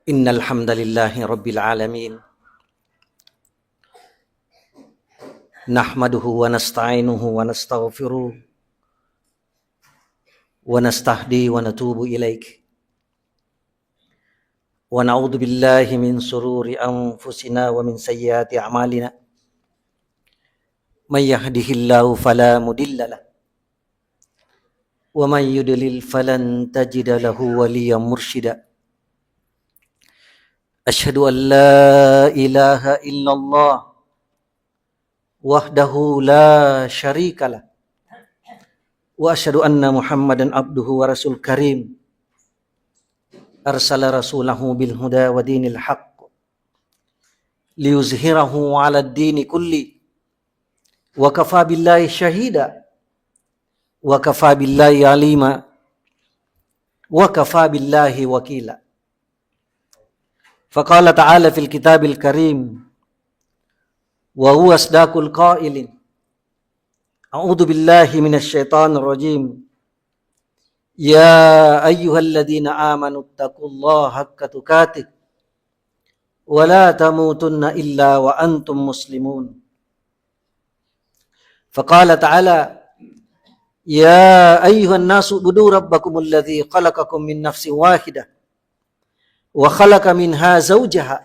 Innal hamdalillahi rabbil alamin nahmaduhu wa nasta'inuhu wa nastaghfiruh wa nastahdi wa natubu ilaik wa na'udzu billahi min sururi anfusina wa min sayyiati a'malina may yahdihillahu fala mudilla lahu wa may yudlil falan tajida lahu waliyyan mursyida. Asyhadu an la ilaha illallah wahdahu la syarikalah wa asyhadu anna Muhammadan abduhu wa rasul karim arsala rasulahu bil huda wa dinil haqq liyuzhirahu 'ala ad-dini kulli wa kafa billahi syahida wa kafa billahi alima wa kafa billahi wakila. Faqala ta'ala fil kitabil karim wa huwa asdaqul qailin a'udzu billahi minasy syaithanir rajim ya ayyuhalladzina amanu taqullaha haqqa tuqatih wa la tamutunna illa wa antum muslimun. Faqala ta'ala ya ayyuhan nasu ubudu rabbakumul ladzi khalaqakum min nafsin wahidah wa khalaqa minha zawjaha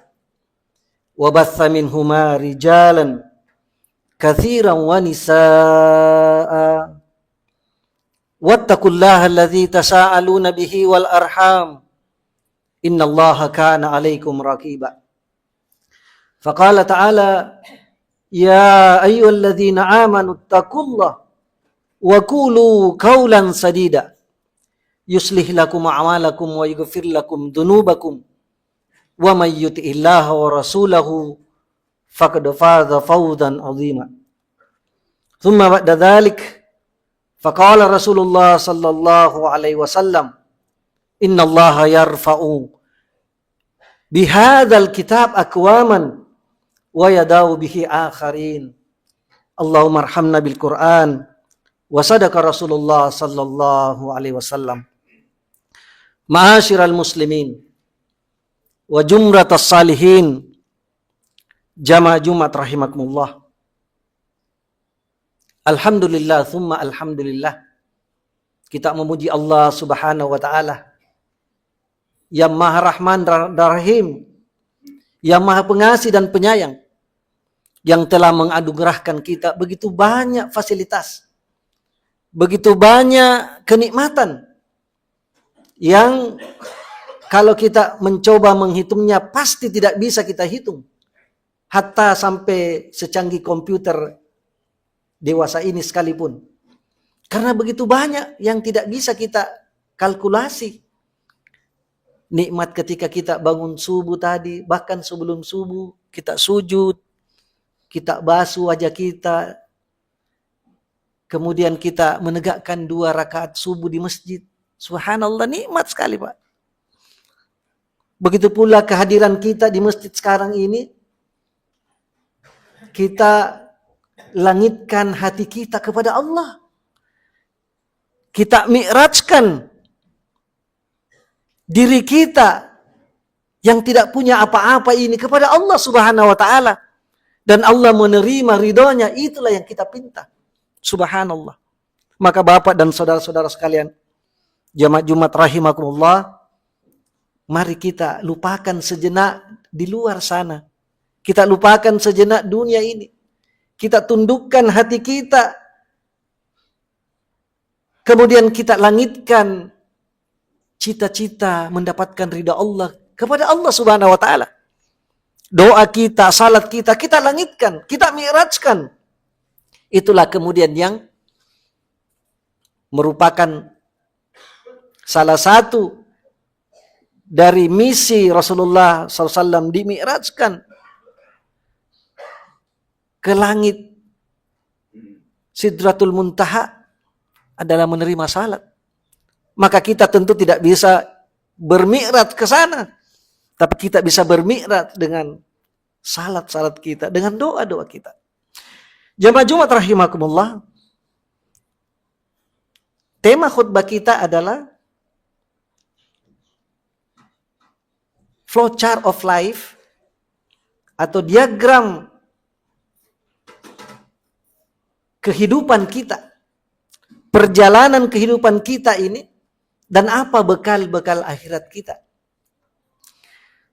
wa batha minhuma rijalan katsiran wa nisaa wattaqullaha alladzi tasaaluna bihi wal arham innallaha kana 'alaikum raqiba. Faqala ta'ala ya ayyuhalladzina amanu taqullaha wa qulu qawlan sadida yuslih lakum a'malakum wa yaghfir lakum dhunubakum wa may yuti'illaha wa rasulahu faqad faza fawzan 'azima. Thumma ba'da dhalik faqala Rasulullah sallallahu alaihi wasallam innallaha yarfa'u bihadzal kitab aqwaman wa yada'u bihi akharin. Allahumma arhamna bil Qur'an wa sadaqa Rasulullah sallallahu alaihi wasallam. Ma'asyiral muslimin wa jumratas salihin jamaah Jumat rahimakumullah. Alhamdulillah thumma alhamdulillah, kita memuji Allah subhanahu wa ta'ala yang maha rahman dan rahim, yang maha pengasih dan penyayang, yang telah menganugerahkan kita begitu banyak fasilitas, begitu banyak kenikmatan yang kalau kita mencoba menghitungnya pasti tidak bisa kita hitung. Hatta sampai secanggih komputer dewasa ini sekalipun. Karena begitu banyak yang tidak bisa kita kalkulasi. Nikmat ketika kita bangun subuh tadi, bahkan sebelum subuh kita sujud, kita basuh wajah kita, kemudian kita menegakkan 2 rakaat subuh di masjid. Subhanallah, nikmat sekali Pak. Begitu pula kehadiran kita di masjid sekarang ini. Kita langitkan hati kita kepada Allah. Kita mi'rajkan diri kita yang tidak punya apa-apa ini kepada Allah subhanahu wa ta'ala. Dan Allah menerima ridhonya, itulah yang kita pinta. Subhanallah. Maka Bapak dan saudara-saudara sekalian, jamaah Jumat rahimakumullah, mari kita lupakan sejenak di luar sana. Kita lupakan sejenak dunia ini. Kita tundukkan hati kita. Kemudian kita langitkan cita-cita mendapatkan ridha Allah kepada Allah subhanahu wa ta'ala. Doa kita, salat kita, kita langitkan, kita mi'rajkan. Itulah kemudian yang merupakan salah satu dari misi Rasulullah SAW dimi'rajkan ke langit Sidratul Muntaha adalah menerima salat. Maka kita tentu tidak bisa bermi'raj ke sana, tapi kita bisa bermi'raj dengan salat-salat kita, dengan doa-doa kita. Jamaah Jumat rahimakumullah, tema khutbah kita adalah flowchart of life atau diagram kehidupan kita, perjalanan kehidupan kita ini, dan apa bekal-bekal akhirat kita.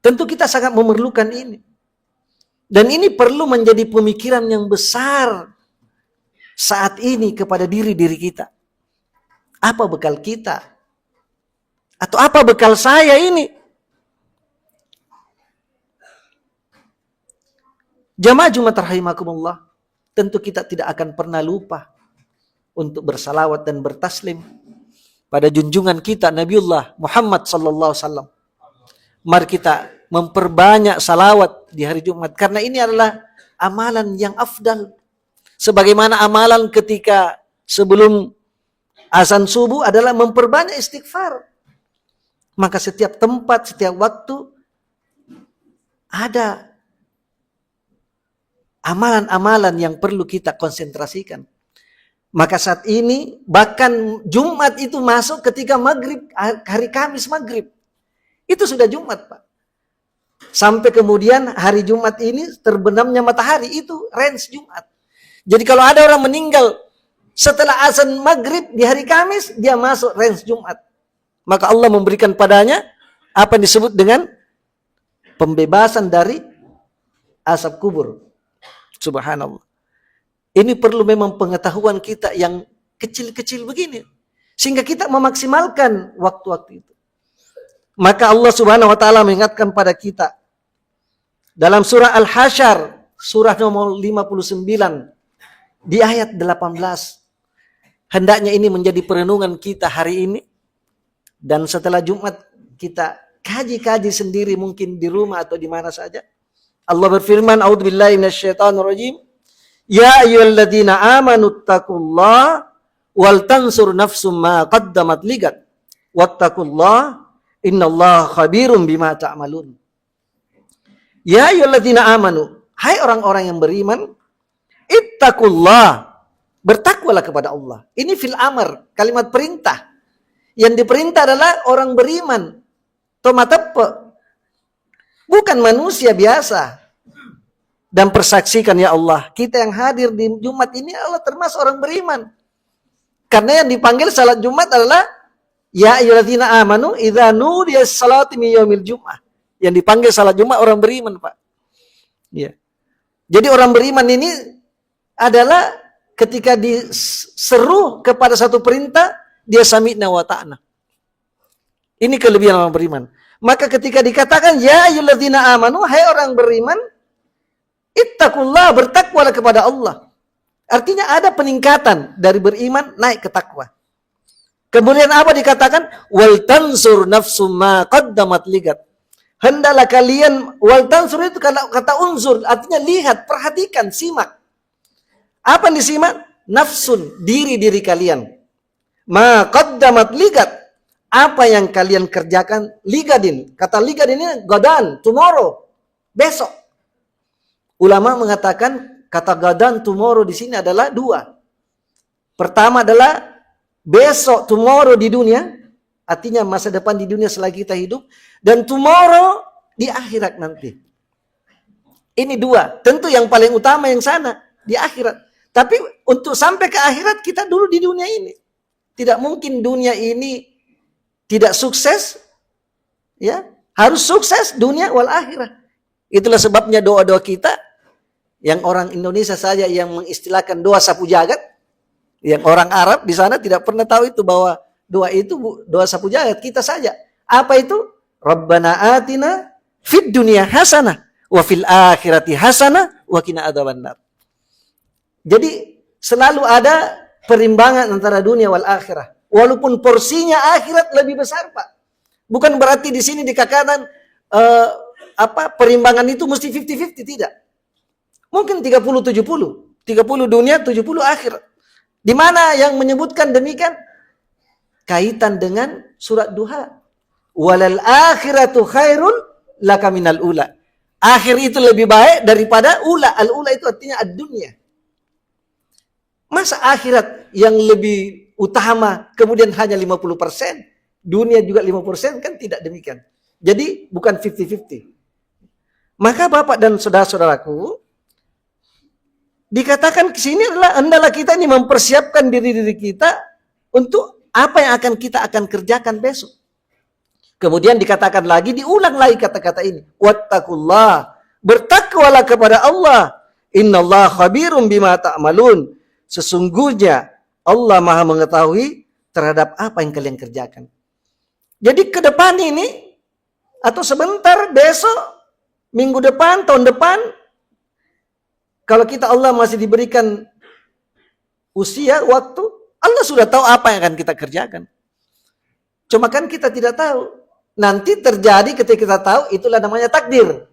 Tentu kita sangat memerlukan ini. Dan ini perlu menjadi pemikiran yang besar saat ini kepada diri-diri kita. Apa bekal kita? Atau apa bekal saya ini? Jamaah Jumat rahimakumullah, tentu kita tidak akan pernah lupa untuk bersalawat dan bertaslim pada junjungan kita Nabiullah Muhammad sallallahu alaihi wasallam. Mari kita memperbanyak salawat di hari Jumat, karena ini adalah amalan yang afdal. Sebagaimana amalan ketika sebelum azan subuh adalah memperbanyak istighfar. Maka setiap tempat, setiap waktu ada amalan-amalan yang perlu kita konsentrasikan. Maka saat ini bahkan Jumat itu masuk ketika maghrib, hari Kamis maghrib. Itu sudah Jumat, Pak. Sampai kemudian hari Jumat ini terbenamnya matahari, itu range Jumat. Jadi kalau ada orang meninggal setelah azan maghrib di hari Kamis, dia masuk range Jumat. Maka Allah memberikan padanya apa yang disebut dengan pembebasan dari azab kubur. Subhanallah. Ini perlu memang pengetahuan kita yang kecil-kecil begini, sehingga kita memaksimalkan waktu-waktu itu. Maka Allah Subhanahu wa taala mengingatkan pada kita dalam surah Al-Hasyr, surah nomor 59 di ayat 18. Hendaknya ini menjadi perenungan kita hari ini, dan setelah Jumat kita kaji-kaji sendiri mungkin di rumah atau di mana saja. Allah berfirman, a'udzubillahi minasyaitonirrajim. Ya ayyuhalladzina amanu taqullaha wal tansur nafsum ma qaddamat ligat. Wattaqullaha innallaha khabirum bima ta'malun. Ya ayyuhalladzina amanu, hai orang-orang yang beriman, ittaqullah, bertakwalah kepada Allah. Ini fil amr, kalimat perintah. Yang diperintah adalah orang beriman. Tomatepe. Bukan manusia biasa. Dan persaksikan ya Allah, kita yang hadir di Jumat ini Allah termasuk orang beriman. Karena yang dipanggil salat Jumat adalah ya ayyuhalladzina amanu idza nudiya salati min yaumil jum'ah. Yang dipanggil salat Jumat orang beriman, Pak. Ya. Jadi orang beriman ini adalah ketika diseru kepada satu perintah, dia sami'na wa ta'na. Ini kelebihan orang beriman. Maka ketika dikatakan ya ayyuhalladzina amanu, hai orang beriman, ittaqullah, bertakwalah kepada Allah. Artinya ada peningkatan dari beriman naik ke takwa. Kemudian apa dikatakan? Wal tansur nafsum ma qaddamat ligat. Hendaklah kalian, wal tansur itu kata unsur, artinya lihat, perhatikan, simak. Apa yang disimak? Nafsun, diri-diri kalian. Ma qaddamat ligat. Apa yang kalian kerjakan ligadin. Kata ligadin ini gadan, tomorrow, besok. Ulama mengatakan kata gadan, tomorrow di sini adalah dua. Pertama adalah besok, tomorrow di dunia, artinya masa depan di dunia selagi kita hidup, dan tomorrow di akhirat nanti. Ini dua. Tentu yang paling utama yang sana, di akhirat. Tapi untuk sampai ke akhirat kita dulu di dunia ini. Tidak mungkin dunia ini tidak sukses, ya, harus sukses dunia wal akhirah. Itulah sebabnya doa-doa kita, yang orang Indonesia saja yang mengistilahkan doa sapu jagat, yang orang Arab di sana tidak pernah tahu itu bahwa doa itu doa sapu jagat. Kita saja. Apa itu? Rabbana atina fid dunya hasanah wa fil akhirati hasanah wa qina adzabannar. Jadi selalu ada perimbangan antara dunia wal akhirah. Walaupun porsinya akhirat lebih besar, Pak. Bukan berarti di sini dikatakan perimbangan itu mesti 50-50, tidak. Mungkin 30-70. 30 dunia, 70 akhirat. Di mana yang menyebutkan demikian? Kaitan dengan surat Duha. Walal akhiratu khairul laka minal ula. Akhir itu lebih baik daripada ula. Al-ula itu artinya ad-dunya. Masa akhirat yang lebih utama kemudian hanya 50%, dunia juga 50%, kan tidak demikian. Jadi bukan 50-50. Maka Bapak dan saudara-saudaraku, dikatakan ke sini adalah hendaklah kita ini mempersiapkan diri kita untuk apa yang kita akan kerjakan besok. Kemudian dikatakan lagi, diulang lagi kata-kata ini. Wattaqullah, bertakwalah kepada Allah. Innallaha khabirum bima ta'malun. Sesungguhnya Allah Maha mengetahui terhadap apa yang kalian kerjakan. Jadi ke depan ini, atau sebentar, besok, minggu depan, tahun depan, kalau kita Allah masih diberikan usia, waktu, Allah sudah tahu apa yang akan kita kerjakan. Cuma kan kita tidak tahu. Nanti terjadi ketika kita tahu, itulah namanya takdir.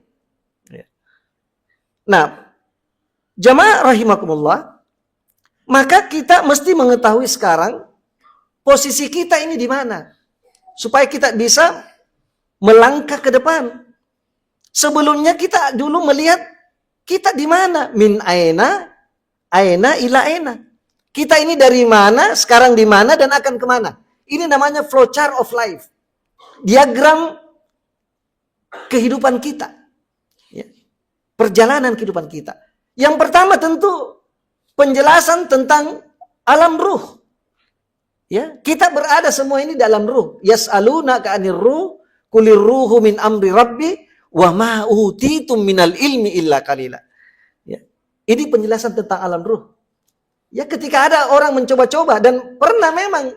Nah, jamaah rahimakumullah, maka kita mesti mengetahui sekarang posisi kita ini di mana, supaya kita bisa melangkah ke depan. Sebelumnya kita dulu melihat kita di mana, min aina ila aina. Kita ini dari mana, sekarang di mana, dan akan kemana. Ini namanya flowchart of life. Diagram kehidupan kita. Perjalanan kehidupan kita. Yang pertama tentu penjelasan tentang alam ruh. Ya, kita berada semua ini dalam ruh. Yas'alunaka 'anir ruh, qulir ruhu min amri rabbi wa ma utitum minal ilmi illa qalila. Ya. Ini penjelasan tentang alam ruh. Ya, ketika ada orang mencoba-coba, dan pernah memang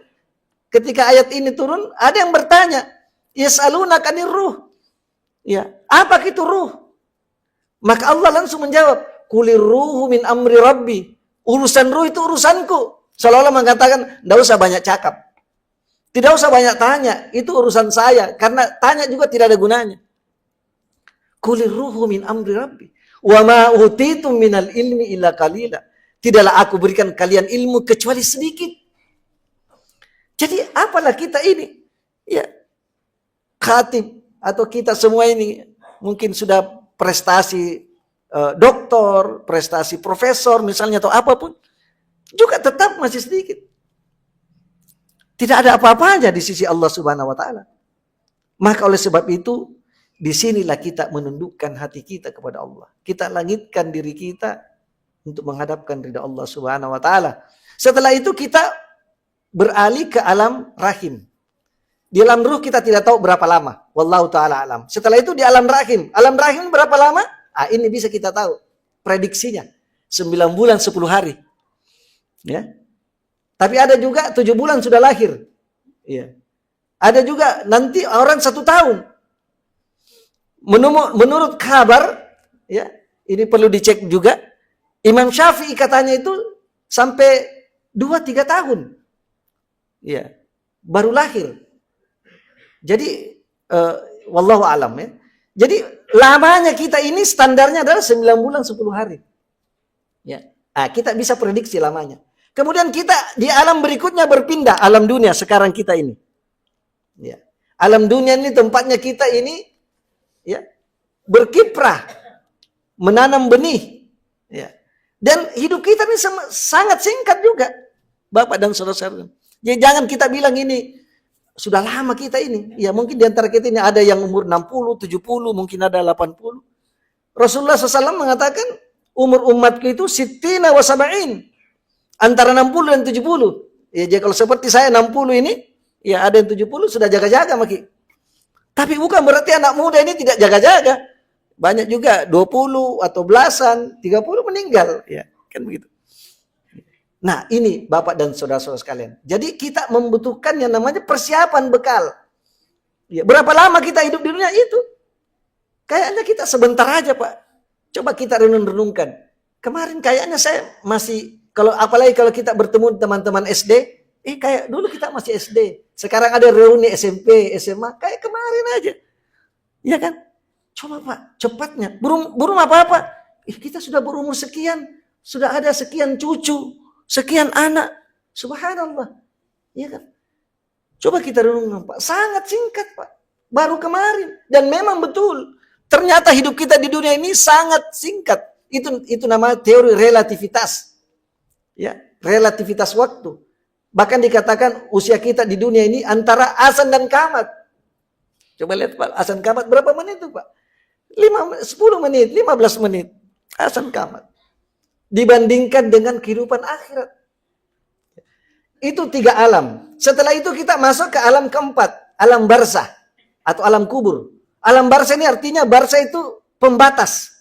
ketika ayat ini turun, ada yang bertanya, yas'alunaka 'anir ruh. Ya, apa itu ruh? Maka Allah langsung menjawab, qulir ruhu min amri rabbi. Urusan ruh itu urusanku. Seolah-olah mengatakan, tidak usah banyak cakap. Tidak usah banyak tanya, itu urusan saya. Karena tanya juga tidak ada gunanya. Qulir ruhu min amri rabbi. Wa ma utitum minal ilmi illa qalila. Tidaklah aku berikan kalian ilmu kecuali sedikit. Jadi apalah kita ini? Ya, khatib atau kita semua ini mungkin sudah prestasi doktor, prestasi profesor misalnya atau apapun, juga tetap masih sedikit. Tidak ada apa-apanya di sisi Allah Subhanahu wa taala. Maka oleh sebab itu, disinilah kita menundukkan hati kita kepada Allah. Kita langitkan diri kita untuk menghadapkan ridha Allah Subhanahu wa taala. Setelah itu kita beralih ke alam rahim. Di alam ruh kita tidak tahu berapa lama. Wallahu ta'ala alam. Setelah itu di alam rahim. Alam rahim berapa lama? Ini bisa kita tahu. Prediksinya. 9 bulan 10 hari. Ya. Tapi ada juga 7 bulan sudah lahir. Ya. Ada juga nanti orang 1 tahun. Menurut kabar, ya, ini perlu dicek juga. Imam Syafi'i katanya itu sampai 2-3 tahun. Ya. Baru lahir. Jadi, wallahu alam ya. Jadi, lamanya kita ini standarnya adalah 9 bulan 10 hari. Ya. Kita bisa prediksi lamanya. Kemudian kita di alam berikutnya berpindah. Alam dunia sekarang kita ini. Ya. Alam dunia ini tempatnya kita ini ya, berkiprah. Menanam benih. Ya. Dan hidup kita ini sangat singkat juga. Bapak dan saudara-saudara. Jadi jangan kita bilang ini, sudah lama kita ini. Ya mungkin di antara kita ini ada yang umur 60, 70, mungkin ada 80. Rasulullah SAW mengatakan umur umatku itu sittina wa sab'in. Antara 60 dan 70. Ya jadi kalau seperti saya 60 ini, ya ada yang 70 sudah jaga-jaga maki. Tapi bukan berarti anak muda ini tidak jaga-jaga. Banyak juga 20 atau belasan, 30 meninggal. Ya kan begitu. Nah ini Bapak dan saudara-saudara sekalian. Jadi kita membutuhkan yang namanya persiapan bekal. Ya, berapa lama kita hidup di dunia itu? Kayaknya kita sebentar aja Pak. Coba kita renung-renungkan. Kemarin kayaknya saya masih, apalagi kalau kita bertemu teman-teman SD. Kayak dulu kita masih SD. Sekarang ada reuni SMP, SMA. Kayak kemarin aja. Iya kan? Coba Pak, cepatnya. Belum apa-apa. Kita sudah berumur sekian. Sudah ada sekian cucu. Sekian anak, subhanallah, ya kan? Coba kita renungkan Pak, sangat singkat Pak, baru kemarin, dan memang betul, ternyata hidup kita di dunia ini sangat singkat. Itu namanya teori relativitas, ya, relativitas waktu. Bahkan dikatakan usia kita di dunia ini antara azan dan qamat. Coba lihat Pak, azan qamat berapa menit itu Pak? 10 menit, 15 menit. Azan qamat. Dibandingkan dengan kehidupan akhirat. Itu 3 alam. Setelah itu kita masuk ke alam keempat, alam barzah atau alam kubur. Alam barzah ini artinya barzah itu pembatas.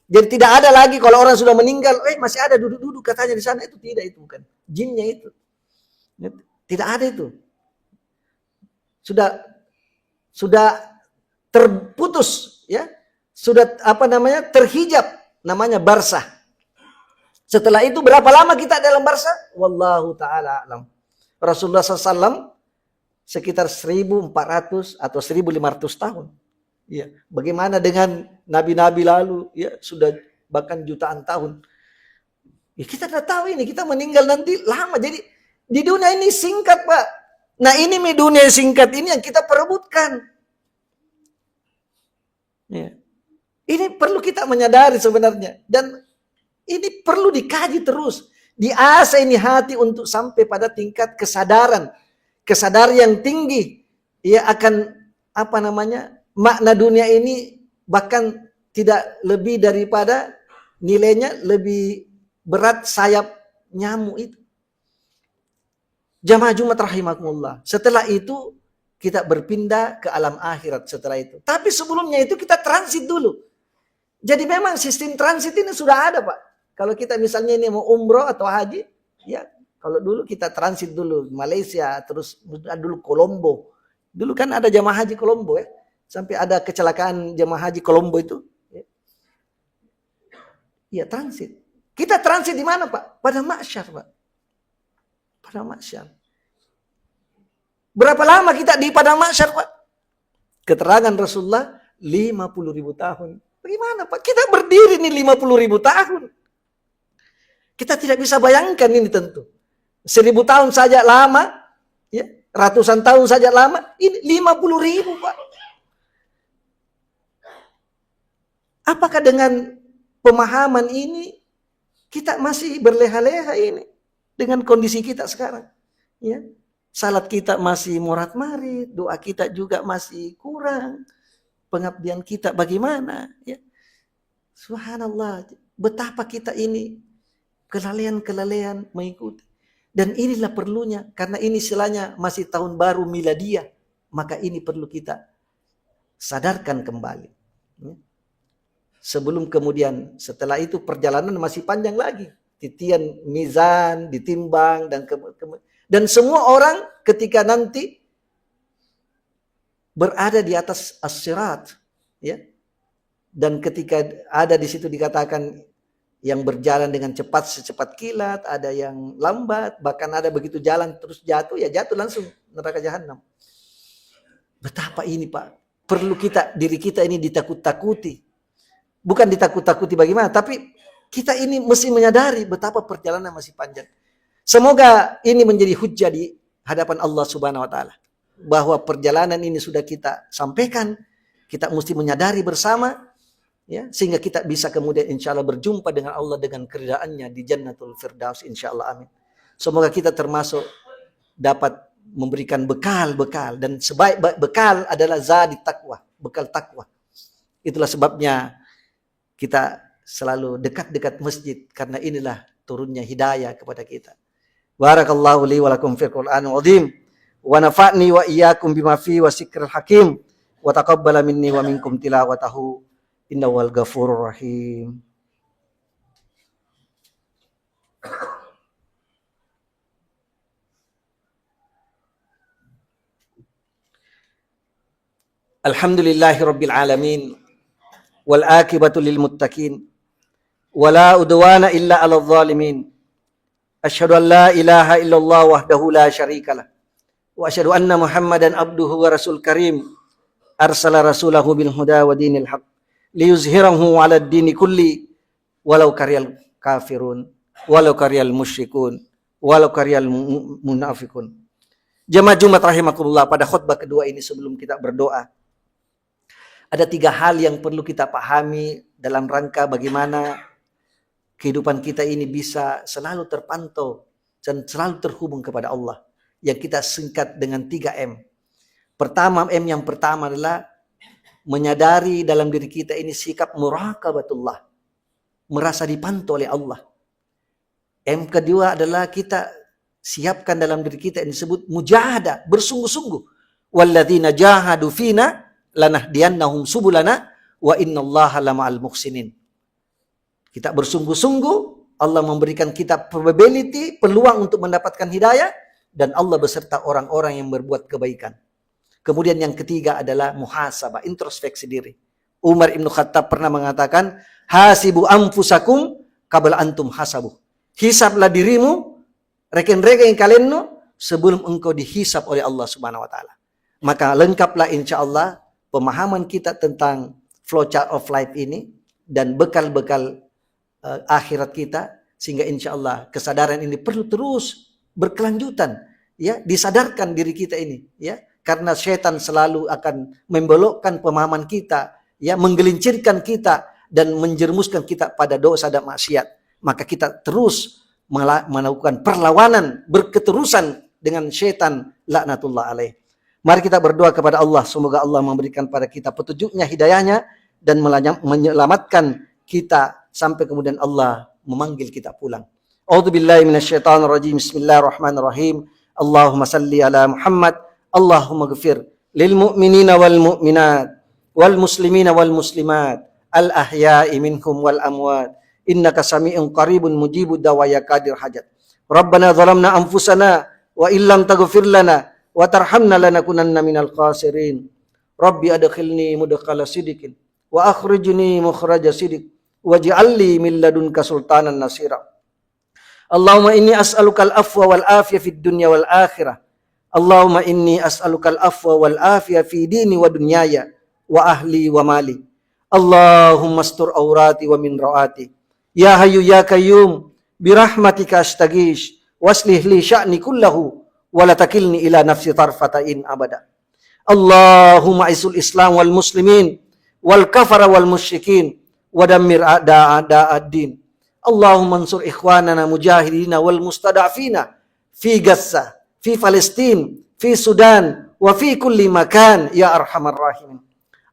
Jadi tidak ada lagi kalau orang sudah meninggal, masih ada duduk-duduk katanya di sana, itu tidak, itu bukan. Jinnya itu. Tidak ada itu. Sudah terputus ya. Sudah terhijab, namanya barzah. Setelah itu berapa lama kita dalam barzah? Wallahu taala alam. Rasulullah SAW sekitar 1400 atau 1500 tahun. Ya, bagaimana dengan nabi-nabi lalu? Ya, sudah bahkan jutaan tahun. Ya, kita tidak tahu ini, kita meninggal nanti lama. Jadi di dunia ini singkat, Pak. Nah, ini dunia singkat ini yang kita perebutkan. Ya. Ini perlu kita menyadari sebenarnya, dan ini perlu dikaji terus. Diasah ini hati untuk sampai pada tingkat kesadaran yang tinggi. Ya, akan makna dunia ini bahkan tidak lebih daripada nilainya lebih berat sayap nyamuk itu. Jamaah Jumat rahimakumullah. Setelah itu kita berpindah ke alam akhirat setelah itu. Tapi sebelumnya itu kita transit dulu. Jadi memang sistem transit ini sudah ada, Pak. Kalau kita misalnya ini mau umroh atau haji, ya kalau dulu kita transit dulu Malaysia, terus dulu Kolombo. Dulu kan ada jamaah haji Kolombo ya. Sampai ada kecelakaan jamaah haji Kolombo itu. Ya transit. Kita transit di mana, Pak? Pada mahsyar, Pak. Pada mahsyar. Berapa lama kita di padang mahsyar, Pak? Keterangan Rasulullah 50.000 tahun. Bagaimana, Pak? Kita berdiri nih 50.000 tahun. Kita tidak bisa bayangkan ini tentu. 1000 tahun saja lama, ya, ratusan tahun saja lama, ini 50.000, Pak. Apakah dengan pemahaman ini kita masih berleha-leha ini dengan kondisi kita sekarang? Ya. Salat kita masih morat-marit, doa kita juga masih kurang. Pengabdian kita bagaimana? Ya. Subhanallah, betapa kita ini kelalaian mengikuti. Dan inilah perlunya, karena ini istilahnya masih tahun baru miladiah, maka ini perlu kita sadarkan kembali. Ya. Sebelum kemudian setelah itu perjalanan masih panjang lagi. Titian mizan, ditimbang, dan semua orang ketika nanti berada di atas as-sirat, ya. Dan ketika ada di situ dikatakan yang berjalan dengan cepat secepat kilat, ada yang lambat, bahkan ada begitu jalan terus jatuh, ya jatuh langsung neraka jahanam. Betapa ini, Pak, perlu diri kita ini ditakut-takuti. Bukan ditakut-takuti bagaimana, tapi kita ini mesti menyadari betapa perjalanan masih panjang. Semoga ini menjadi hujjah di hadapan Allah Subhanahu wa taala. Bahwa perjalanan ini sudah kita sampaikan, kita mesti menyadari bersama, ya, sehingga kita bisa kemudian insya Allah berjumpa dengan Allah dengan keridaannya di Jannatul Firdaus, insya Allah, amin. Semoga kita termasuk dapat memberikan bekal, dan sebaik bekal adalah zadi takwa, bekal takwa. Itulah sebabnya kita selalu dekat-dekat masjid, karena inilah turunnya hidayah kepada kita. Barakallahu li wa lakum fil Qur'anil azim. Wa nafa'ni wa iyyakum bima fi wa sikril hakim wa taqabbala minni wa minkum tilawatahu innahu wal ghafurur rahim. Alhamdulillahirabbil alamin wal akibatu lil muttaqin wala udwana illa 'alal zalimin. Asyhadu an la ilaha illallah wahdahu la syarikalah. Wa asyhadu anna Muhammadan abduhu wa rasul karim arsala rasulahu bil huda wa dinil haq liyuzhirahu 'alad dini kulli walau karyal kafirun walau karyal musyrikun walau karyal munafiqun. Jamaah Jumat rahimakumullah, pada khutbah kedua ini sebelum kita berdoa, ada 3 hal yang perlu kita pahami dalam rangka bagaimana kehidupan kita ini bisa selalu terpantau dan selalu terhubung kepada Allah, yang kita singkat dengan 3M. Yang pertama adalah menyadari dalam diri kita ini sikap muraqabatullah, merasa dipantau oleh Allah. M kedua adalah kita siapkan dalam diri kita yang disebut mujahadah, bersungguh-sungguh. Walladzina jahadu fina lanahdiyannahum subulana wa innallaha lama'al muhsinin. Kita bersungguh-sungguh, Allah memberikan kita probability, peluang untuk mendapatkan hidayah, dan Allah beserta orang-orang yang berbuat kebaikan. Kemudian yang ketiga adalah muhasabah, introspeksi diri. Umar Ibn Khattab pernah mengatakan, hasibu anfusakum qabla antum hasabu. Hisablah dirimu, reken-reken kalian sebelum engkau dihisab oleh Allah Subhanahu wa taala. Maka lengkaplah insya-Allah pemahaman kita tentang flowchart of life ini dan bekal-bekal akhirat kita, sehingga insya-Allah kesadaran ini perlu terus berkelanjutan, ya, disadarkan diri kita ini, ya. Karena setan selalu akan membelokkan pemahaman kita, ya, menggelincirkan kita dan menjerumuskan kita pada dosa dan maksiat. Maka kita terus melakukan perlawanan berketerusan dengan setan laknatullah alaih. Mari kita berdoa kepada Allah, semoga Allah memberikan pada kita petunjuknya, hidayahnya, dan menyelamatkan kita sampai kemudian Allah memanggil kita pulang. A'udzubillahi minasyaitonirrajim. Bismillahirrahmanirrahim. Allahumma salli ala Muhammad. Allahumma ghfir lil mu'minina wal mu'minat wal muslimina wal muslimat al ahya'i minhum wal amwat innaka sami'un qaribun mujibud da'waya qadir hajat. Rabbana zalamna anfusana wa illam taghfir lana wa tarhamna lanakunanna minal khasirin. Rabbi adkhilni mudkhala sidiqin wa akhrijni mukhraja sidiq waj'al li min ladunka sultanan nasira. Allahumma inni as'aluka al-afwa wal afiyah fid dunya wal akhirah. Allahumma inni as'aluka al-afwa wal afiyah fi dini wa dunyaya wa ahli wa mali. Allahumma astur awrati wa min ra'ati. Ya hayyu ya qayyum birahmatika astaghish waslih li sya'ni kullahu wa la takilni ila nafsi tarfata'in abada. Allahumma isul islam wal muslimin wal kafara wal musyrikin wa dammir a'da'ad-din. Allahumma ansur ikhwanana mujahidina wal mustada'fina fi Gaza, fi Palestin, fi Sudan, wa fi kulli makan, ya arhamar rahimin.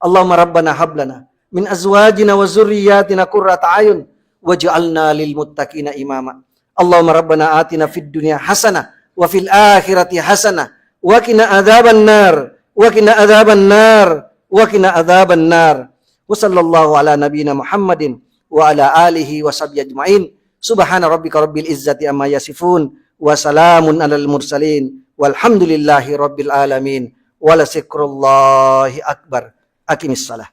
Allahumma rabbana hablana min azwajina wa zurriyatina qurrata ayun waj'alna lil muttaqina imama. Allahumma rabbana atina fid dunya hasanah wa fil akhirati hasanah wa qina adzaban nar wa qina adzaban nar wa qina adzaban nar. Wa sallallahu ala nabiyyina Muhammadin wa ala alihi wa sahbihi ajmain. Subhana rabbika rabbil izzati amma yasifun. Wassalamun alal mursalin walhamdulillahi rabbil alamin wala zikrullahi akbar. Aqimissalah.